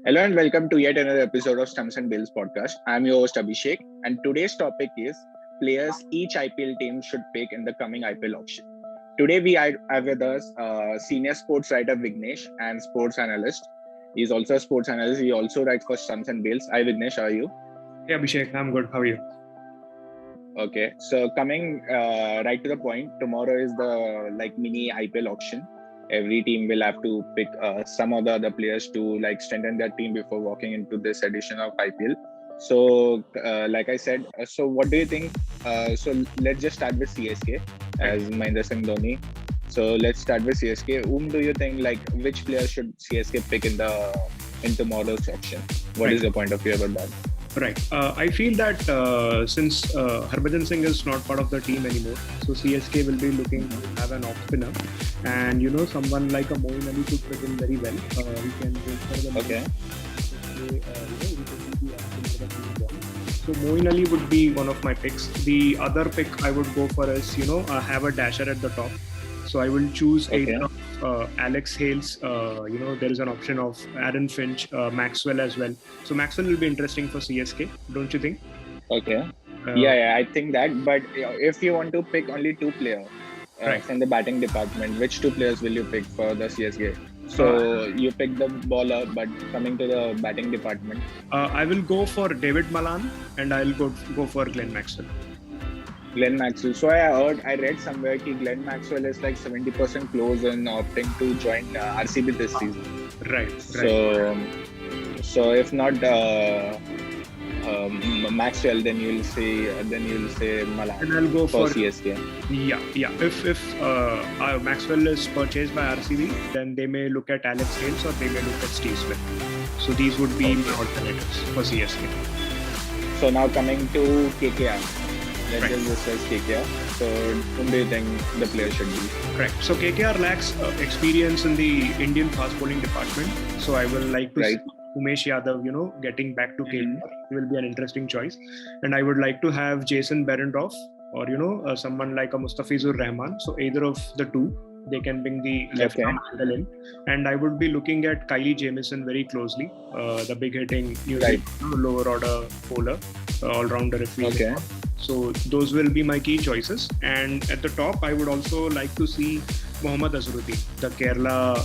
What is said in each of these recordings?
Hello and welcome to yet another episode of Stumps and Bills podcast. I'm your host Abhishek, and today's topic is players each IPL team should pick in the coming IPL auction. Today we have with us senior sports writer Vignesh and sports analyst. He's also a sports analyst. He also writes for Stumps and Bills. Hi Vignesh, how are you? Hey Abhishek, I'm good. How are you? Okay, so coming right to the point, tomorrow is the mini IPL auction. Every team will have to pick some of the other players to strengthen their team before walking into this edition of IPL. So, like I said, so what do you think? So let's just start with CSK as Mahendra Singh Dhoni. So let's start with CSK. Whom do you think which player should CSK pick in tomorrow's auction? What is your point of view about that? Right. I feel that since Harbhajan Singh is not part of the team anymore, so CSK will be looking to have an off spinner, and someone like a Moeen Ali could fit in very well. He can go for the Okay. So Moeen Ali would be one of my picks. The other pick I would go for is have a dasher at the top. So I will choose either of Alex Hales. There is an option of Aaron Finch, Maxwell as well. So Maxwell will be interesting for CSK, don't you think? Okay. Yeah, I think that. But if you want to pick only two players from the batting department, which two players will you pick for the CSK? So you pick the bowler, but coming to the batting department, I will go for David Malan and I'll go for Glenn Maxwell. Glenn Maxwell. So I read somewhere that Glenn Maxwell is 70% close in opting to join RCB this season. Right. So if not Maxwell, then you'll say Malan. And I'll go for CSK. Yeah. If Maxwell is purchased by RCB, then they may look at Alex Hales or they may look at Steve Smith. So these would be my alternatives for CSK. So now coming to KKR. Let's just discuss KKR. So, whom do you think the player should be? Correct. So, KKR lacks experience in the Indian fast bowling department. So, I will like to see Umesh Yadav, getting back to KKR. He will be an interesting choice. And I would like to have Jason Behrendorff or, someone like a Mustafizur Rahman. So, either of the two, they can bring the left arm angle in. And I would be looking at Kylie Jamieson very closely, the big hitting New Zealand lower order bowler, all-rounder if we may. So those will be my key choices. And at the top, I would also like to see Mohammad Azharuddin, the Kerala,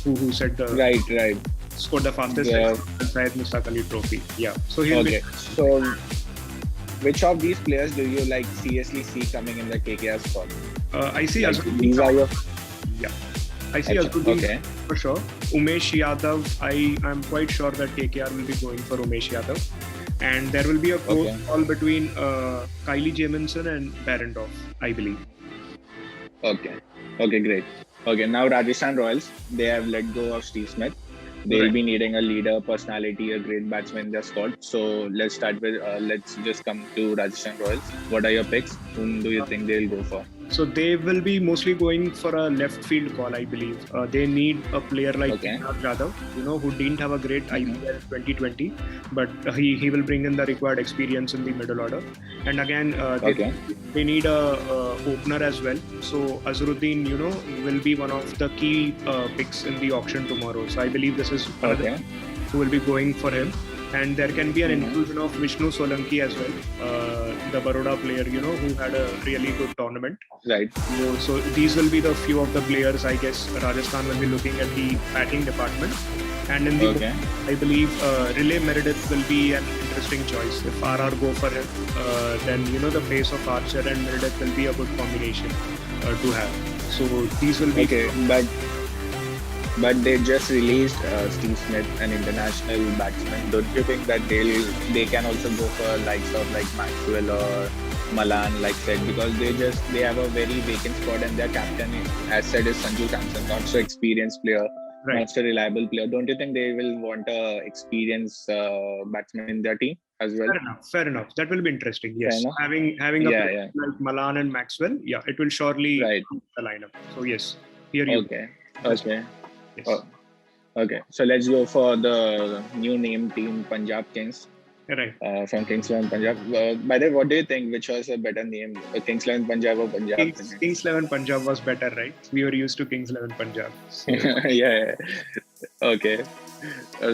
who set the scored the fastest Syed Mustaq Ali Trophy. Yeah. So he'll be. So which of these players do you seriously see coming in the KKR spot? I see Azharuddin. These are your. Yeah. I see Azharuddin for sure. Umesh Yadav, I'm quite sure that KKR will be going for Umesh Yadav. And there will be a close call between Kylie Jamieson and Behrendorff, I believe. Okay, great. Okay, now Rajasthan Royals, they have let go of Steve Smith. They'll be needing a leader, personality, a great batsman in their squad. So let's start with, let's just come to Rajasthan Royals. What are your picks? Whom do you think they'll go for? So they will be mostly going for a left field call, I believe. They need a player like Kedar Jadhav, who didn't have a great IPL 2020, but he will bring in the required experience in the middle order. And again, they need a opener as well. So Azharuddin, will be one of the key picks in the auction tomorrow. So I believe this is who will be going for him. And there can be an inclusion of Vishnu Solanki as well, the Baroda player, who had a really good tournament. Right. So these will be the few of the players, I guess, Rajasthan will be looking at the batting department. And in the I believe Relay Meredith will be an interesting choice. If RR go for him, then, the pace of Archer and Meredith will be a good combination to have. So these will be... But they just released Steve Smith, an international batsman. Don't you think that they can also go for likes of Maxwell or Malan, like said, because they have a very vacant spot and their captain, as said, is Sanju Samson, not so experienced player, not so reliable player. Don't you think they will want a experienced batsman in their team as well? Fair enough. That will be interesting. Yes, having a player like Malan and Maxwell, it will surely improve the lineup. So yes, here you. Okay. Yes. Okay, so let's go for the new name team, Punjab Kings. Right. From Kings 11 Punjab. By the way, what do you think? Which was a better name? Kings 11 Punjab or Punjab? Kings 11 Punjab was better, right? We were used to Kings 11 Punjab. So. Yeah. Okay.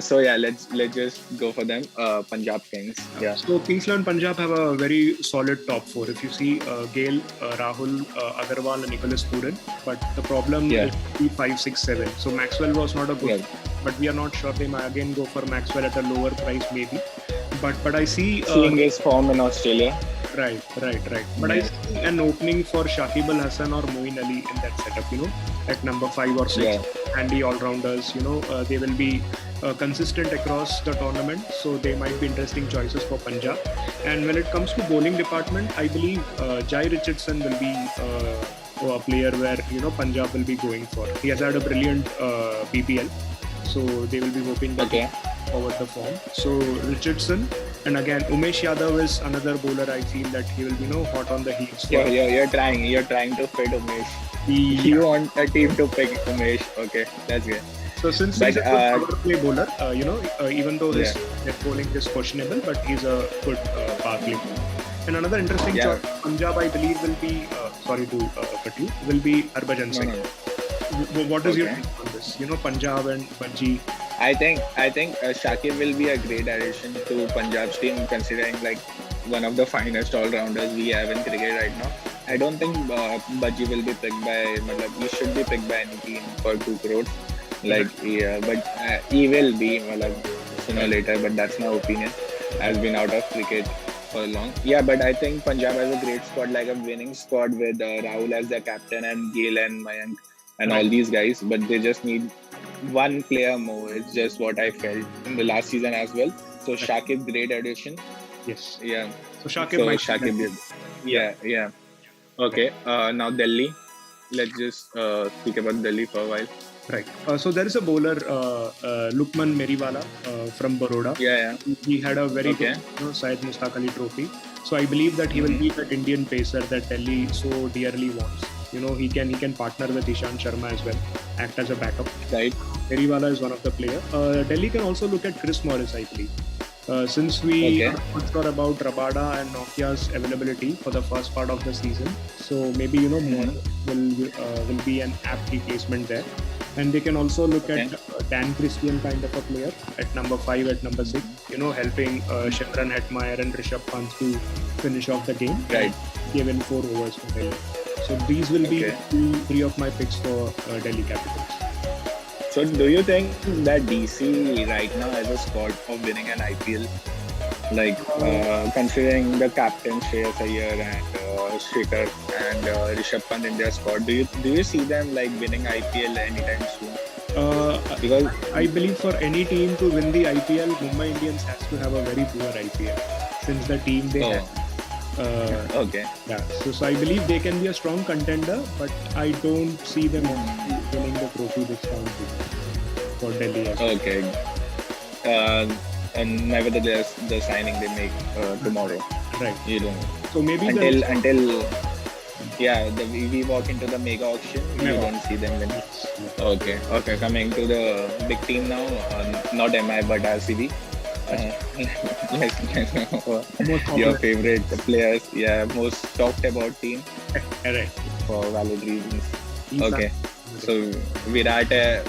So yeah, let's just go for them. Punjab Kings. Yeah. So Kings 11 Punjab have a very solid top four. If you see Gale, Rahul, Agarwal, and Nicholas Puran, but the problem is 5, 6, 7. So Maxwell was not a good, but we are not sure. They might again go for Maxwell at a lower price maybe. But I see seeing his form in Australia. Right. But I see an opening for Shakib Al Hasan or Moeen Ali in that setup. At number 5 or 6, handy all-rounders. They will be consistent across the tournament, so they might be interesting choices for Punjab. And when it comes to bowling department, I believe Jai Richardson will be a player where Punjab will be going for. He has had a brilliant BPL, so they will be hoping that forward the form. So Richardson, and again Umesh Yadav is another bowler. I feel that he will be hot on the heels. You're trying to fit Umesh. You want a team to pick Umesh. Okay, that's good. So since he's a good power play bowler, even though his net bowling is questionable, but he's a good power play bowler. And another interesting choice, Punjab, I believe, will be sorry to cut you, will be Harbhajan Singh. What is your take on this? Punjab and Bajji. I think Shakib will be a great addition to Punjab's team, considering like one of the finest all-rounders we have in cricket right now. I don't think Bajji will be picked by. He should be picked by any team for 2 crores. But he will be sooner or later. But that's my opinion. Has been out of cricket for long. Yeah, but I think Punjab has a great squad, like a winning squad with Rahul as their captain and Gale and Mayank and all these guys. But they just need one player more. It's just what I felt in the last season as well. So Shakib, great addition. Yes. Yeah. So Shakib did. Yeah. Okay. Now Delhi. Let's just speak about Delhi for a while. Right. So there is a bowler, Lukman Meriwala from Baroda. Yeah. He had a very good Syed Mushtaq Ali trophy. So I believe that he will be that Indian pacer that Delhi so dearly wants. He can partner with Ishant Sharma as well, act as a backup. Right. Meriwala is one of the players. Delhi can also look at Chris Morris, I believe. Since we are not sure about Rabada and Nokia's availability for the first part of the season, so maybe Morris will be an apt replacement there. And they can also look at Dan Christian kind of a player at number 5, at number 6, helping Shimron Hetmeyer and Rishabh Pant to finish off the game. Right. Given 4 overs for Delhi. So these will be 3 of my picks for Delhi Capitals. So do you think that DC right now has a squad of winning an IPL? Considering the captain Shreyas Iyer and Shikhar and Rishabh Pant in their squad, do you see them winning IPL anytime soon? Because I believe for any team to win the IPL, Mumbai Indians has to have a very poor IPL since the team they have. Yeah. So I believe they can be a strong contender, but I don't see them winning the trophy this time for Delhi. Okay. And nevertheless, the signing they make tomorrow. Right. You don't. So maybe until we walk into the mega auction, you don't see them win. Okay. Coming to the big team now, not MI but RCB. Your favorite players, most talked about team. Right. For valid reasons. Okay. So Virat is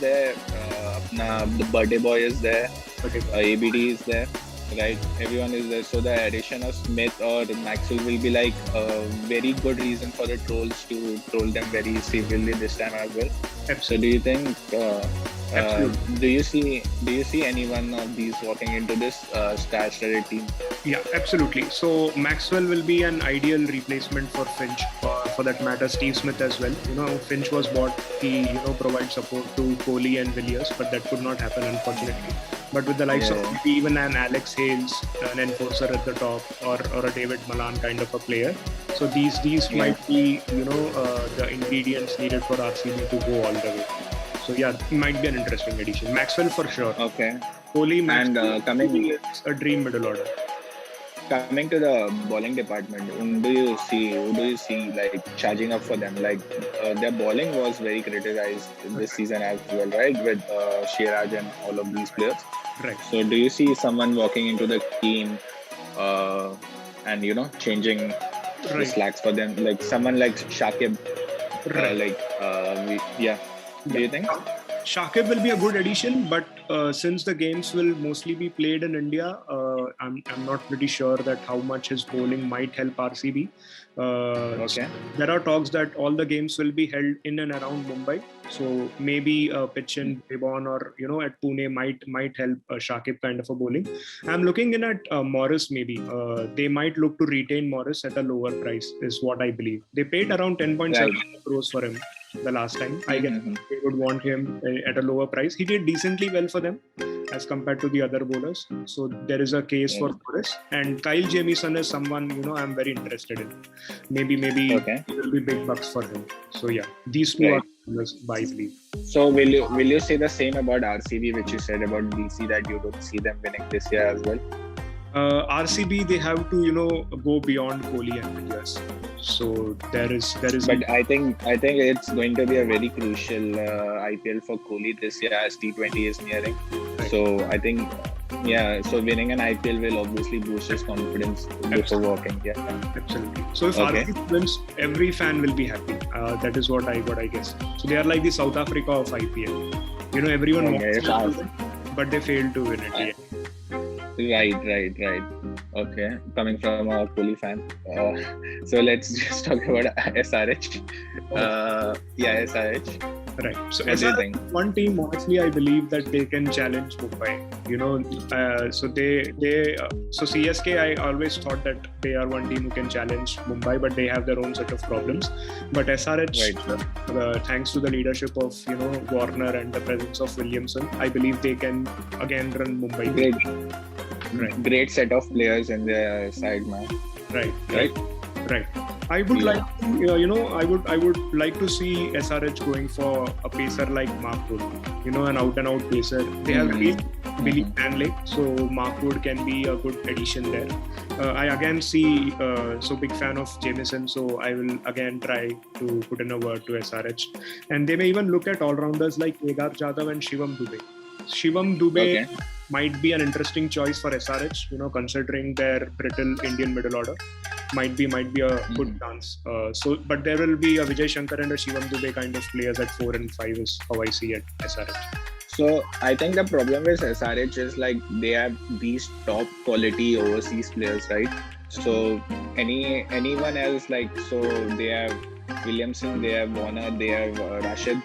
there. The birthday boy is there. ABD is there. Right, everyone is there. So the addition of Smith or Maxwell will be a very good reason for the trolls to troll them very severely this time as well. Absolutely. So do you think? Do you see any one of these walking into this star-studded team? Yeah, absolutely. So Maxwell will be an ideal replacement for Finch. For that matter, Steve Smith as well. Finch was bought. He provides support to Kohli and Villiers, but that could not happen unfortunately. But with the likes of even an Alex Hales, an enforcer at the top, or a David Malan kind of a player. So these might be the ingredients needed for RCB to go all the way. So it might be an interesting addition. Maxwell for sure. Okay. Kohli, Maxwell, and coming is a dream middle order. Coming to the bowling department, who do you see charging up for them? Their bowling was very criticized this season as well, right? With Siraj and all of these players. Right. So do you see someone walking into the team and changing the slacks for them? Like someone like Shakib. Right. Do you think? Shakib will be a good addition, but since the games will mostly be played in India, I'm not pretty sure that how much his bowling might help RCB. Okay. So there are talks that all the games will be held in and around Mumbai. So maybe a pitch in Devon or at Pune might help Shakib kind of a bowling. I'm looking in at Morris maybe. They might look to retain Morris at a lower price, is what I believe. They paid around 10.7 crores for him the last time. I guess they would want him at a lower price. He did decently well for them as compared to the other bowlers. So there is a case for Morris. And Kyle Jamieson is someone I'm very interested in. Maybe it will be big bucks for him. So yeah, these two are I believe. So will you say the same about RCB, which you said about DC, that you don't see them winning this year as well? RCB, they have to go beyond Kohli and Villiers. So there is. But I think it's going to be a very crucial IPL for Kohli this year as T20 is nearing. Right. So I think so winning an IPL will obviously boost his confidence before walking. Yeah, absolutely. So if RCB wins, every fan will be happy. That is what I guess. So they are like the South Africa of IPL. Everyone wants to win, but they fail to win it. Right. Okay, coming from a Kohli fan. So let's just talk about SRH. SRH. Right. So SRH, one team, honestly, I believe that they can challenge Mumbai. So CSK, I always thought that they are one team who can challenge Mumbai, but they have their own set of problems. But SRH, thanks to the leadership of Warner and the presence of Williamson, I believe they can again run Mumbai. Great set of players in their side, man. Right. I would like to, I would like to see SRH going for a pacer like Mark Wood, an out-and-out pacer. They have released Billy Stanley, so Mark Wood can be a good addition there. I again see, big fan of Jamieson, so I will again try to put in a word to SRH. And they may even look at all-rounders like Kedar Jadhav and Shivam Dube. Shivam Dube might be an interesting choice for SRH, considering their brittle Indian middle order. Might be a good chance. But there will be a Vijay Shankar and a Shivam Dube kind of players at 4 and 5 is how I see at SRH. So I think the problem with SRH is like they have these top quality overseas players, right? So anyone else, like, so they have Williamson, they have Warner, they have Rashid,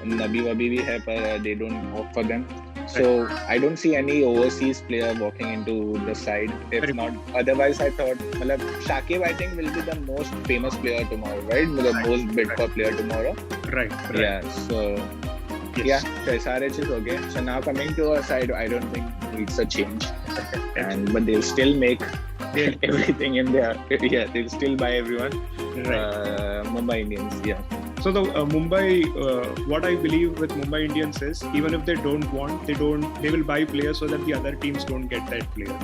Nabi Wabi bhi hai, but they don't opt for them. So I don't see any overseas player walking into the side. If not, otherwise I thought, Shakib I think will be the most famous player tomorrow, right? The most bid for player tomorrow. Right. Yeah. So SRH is okay. So now coming to our side, I don't think it's a change. But they'll still make everything in there. Yeah, they'll still buy everyone. Mumbai Indians. Yeah. So the Mumbai, what I believe with Mumbai Indians is, even if they don't want, they will buy players so that the other teams don't get that player.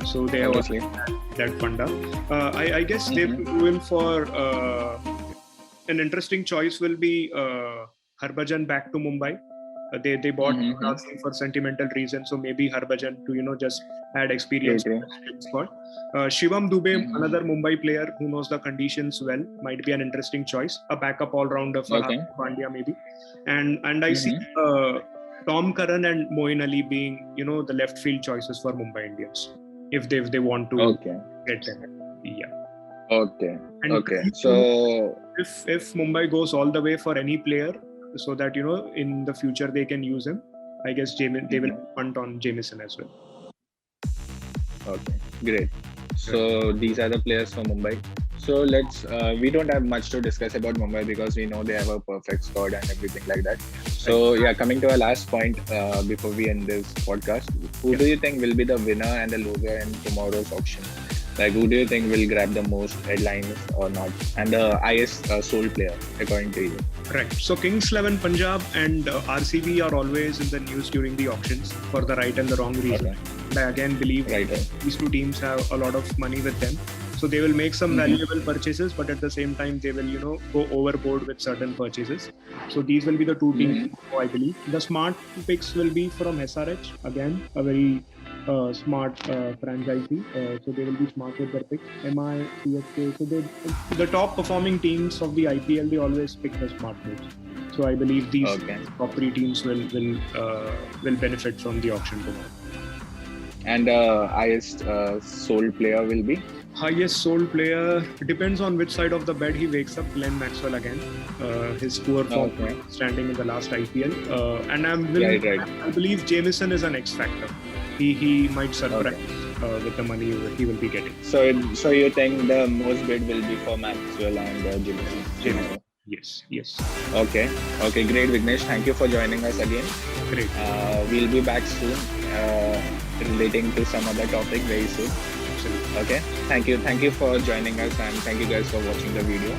So they have that funda. I guess they will go in for an interesting choice will be Harbhajan back to Mumbai. They bought him for sentimental reasons, so maybe Harbhajan to just add experience to the squad. Shivam Dube, another Mumbai player who knows the conditions well, might be an interesting choice. A backup all-rounder for Pandya maybe. And I see Tom Curran and Moeen Ali being the left field choices for Mumbai Indians if they want to get them. Yeah. Okay. So if Mumbai goes all the way for any player, so that in the future they can use him, I guess they will punt on Jamieson as well. Okay, great. So these are the players for Mumbai. So let's we don't have much to discuss about Mumbai because we know they have a perfect squad and everything like that. So coming to our last point before we end this podcast, who do you think will be the winner and the loser in tomorrow's auction? Like, who do you think will grab the most headlines or not? And the highest sold player, according to you? Right. So Kings 11 Punjab and RCB are always in the news during the auctions for the right and the wrong reason. And I again believe these two teams have a lot of money with them. So they will make some valuable purchases, but at the same time, they will, go overboard with certain purchases. So these will be the two teams, I believe. The smart picks will be from SRH. Again, a very smart franchisee. So they will be smart with their picks. MI, CSK. So the top performing teams of the IPL, they always pick the smart moves. So I believe these Okay. top 3 teams will benefit from the auction tomorrow. And highest sold player will be? Highest sold player depends on which side of the bed he wakes up. Glenn Maxwell again. His poor form standing in the last IPL. And I believe Jamieson is an X factor. He might surprise with the money he will be getting. So you think the most bid will be for Maxwell and Jamieson? Yes. Okay, great, Vignesh. Thank you for joining us again. Great. We'll be back soon, relating to some other topic very soon. Absolutely. Okay. Thank you for joining us, and thank you guys for watching the video.